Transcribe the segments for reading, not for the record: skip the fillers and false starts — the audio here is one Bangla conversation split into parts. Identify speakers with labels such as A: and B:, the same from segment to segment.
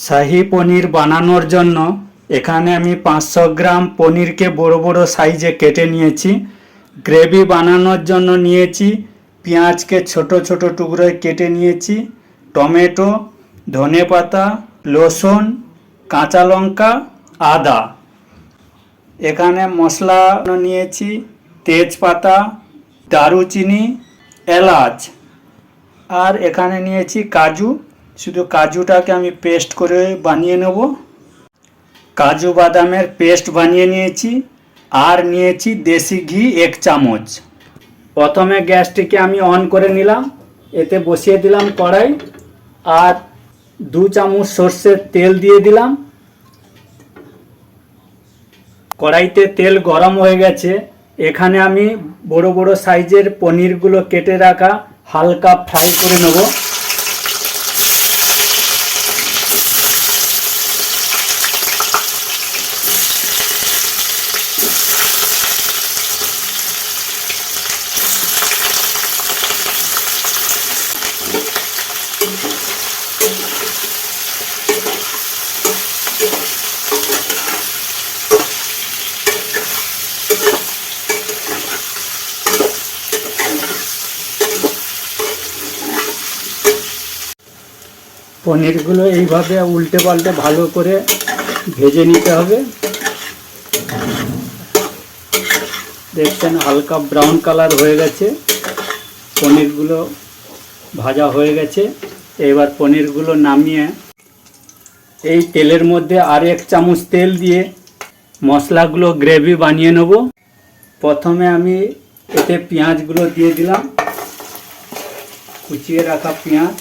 A: শাহী পনির বানানোর জন্য এখানে আমি 500 গ্রাম পনিরকে বড় বড় সাইজে কেটে নিয়েছি। গ্রেভি বানানোর জন্য নিয়েছি পেঁয়াজকে ছোট ছোট টুকরোয় কেটে নিয়েছি, টমেটো, ধনেপাতা, রসুন, কাঁচা লঙ্কা, আদা। এখানে মশলা নিয়েছি তেজপাতা, দারুচিনি, এলাচ, আর এখানে নিয়েছি কাজু। শুধু কাজুটাকে আমি পেস্ট করে বানিয়ে নেব। কাজু বাদামের পেস্ট বানিয়ে নিয়েছি। আর নিয়েছি দেশি ঘি 1 চামচ। প্রথমে গ্যাসটিকে আমি অন করে নিলাম, এতে বসিয়ে দিলাম কড়াই, আর 2 চামচ সর্ষের তেল দিয়ে দিলাম। কড়াইতে তেল গরম হয়ে গেছে। এখানে আমি বড় বড় সাইজের পনিরগুলো কেটে রাখা হালকা ফ্রাই করে নেব। পনিরগুলো এইভাবে উল্টে পাল্টে ভালো করে ভেজে নিতে হবে। দেখছেন হালকা ব্রাউন কালার হয়ে গেছে, পনিরগুলো ভাজা হয়ে গেছে। এবার পনিরগুলো নামিয়ে এই তেলের মধ্যে আর 1 চামচ তেল দিয়ে মশলাগুলো গ্রেভি বানিয়ে নেব। প্রথমে আমি এতে পেঁয়াজগুলো দিয়ে দিলাম, কুচিয়ে রাখা পেঁয়াজ।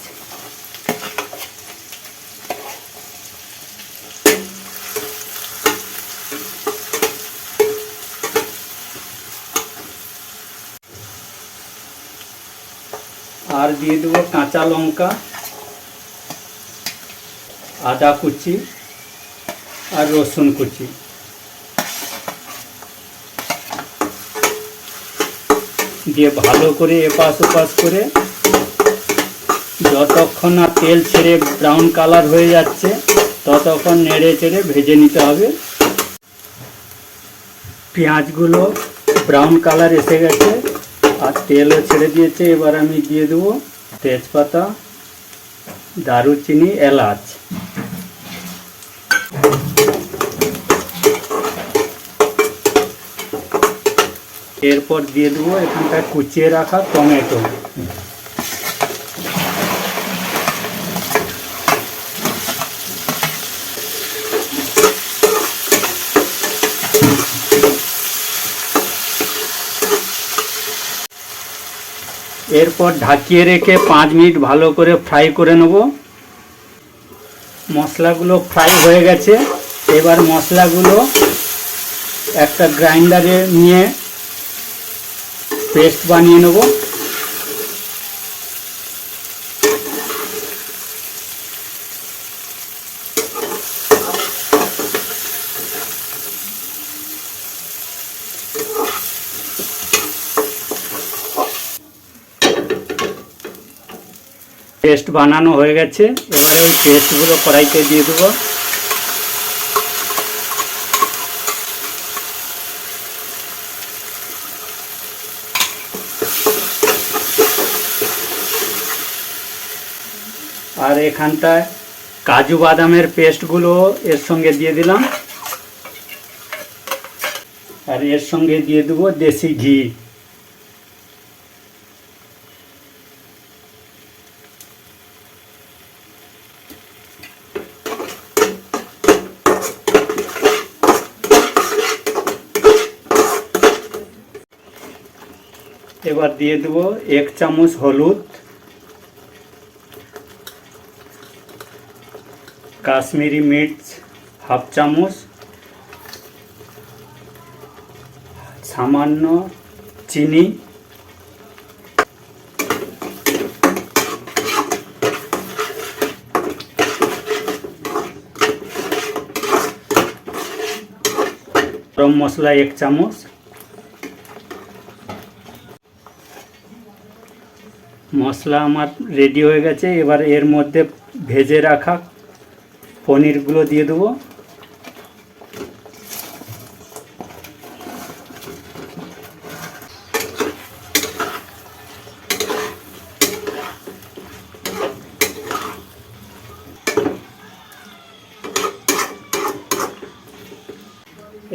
A: আর দিয়ে দেবো কাঁচা লঙ্কা, আদা কুচি আর রসুন কুচি। দিয়ে ভালো করে এপাশ ওপাশ করে যতক্ষণ না তেল ছেড়ে ব্রাউন কালার হয়ে যাচ্ছে ততক্ষণ নেড়ে চেড়ে ভেজে নিতে হবে। পেঁয়াজগুলো ব্রাউন কালার এসে গেছে আর তেলও ছেড়ে দিয়েছে। এবার আমি দিয়ে দেবো তেজপাতা, দারুচিনি, এলাচ। এরপর দিয়ে দেবো এখানটায় কুচিয়ে রাখা টমেটো। এরপর ঢাকিয়ে রেখে 5 মিনিট ভালো করে ফ্রাই করে নেব। মশলাগুলো ফ্রাই হয়ে গেছে। এবার মশলাগুলো একটা গ্রাইন্ডারে নিয়ে পেস্ট বানিয়ে নেব। পেস্ট বানানো হয়ে গেছে। এবারে ওই পেস্টগুলো কড়াইতে দিয়ে দেবো। আর এখানটায় কাজু বাদামের পেস্টগুলো এর সঙ্গে দিয়ে দিলাম। আর এর সঙ্গে দিয়ে দেবো দেশি ঘি। এবার দিয়ে দেবো 1 চামচ হলুদ, কাশ্মীরি মির্চ হাফ চামচ, সামান্য চিনি, গরম মশলা 1 চামচ। মশলা আমার রেডি হয়ে গেছে। এবার এর মধ্যে ভেজে রাখা পনিরগুলো দিয়ে দেবো।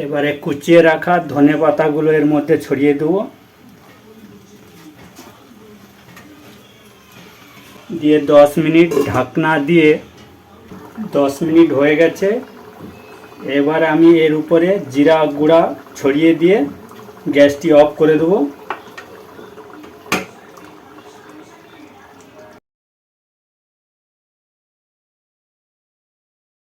A: এবারে কুচিয়ে রাখা ধনে পাতাগুলো এর মধ্যে ছড়িয়ে দেবো, দিয়ে 10 মিনিট ঢাকনা দিয়ে 10 মিনিট হয়ে গেছে। এবার আমি এর উপরে জিরা গুঁড়া ছড়িয়ে দিয়ে গ্যাসটি অফ করে দেবো।